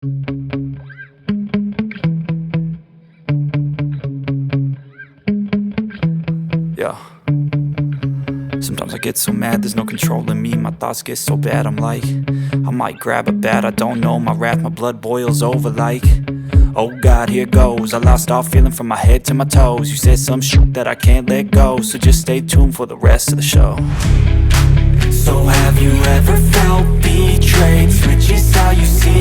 Yeah. Sometimes I get so mad, there's no controlling me. My thoughts get so bad, I'm like, I might grab a bat, I don't know. My wrath, my blood boils over like, oh God, here goes. I lost all feeling from my head to my toes. You said some shit that I can't let go, so just stay tuned for the rest of the show. So have you ever felt betrayed? Switches how you see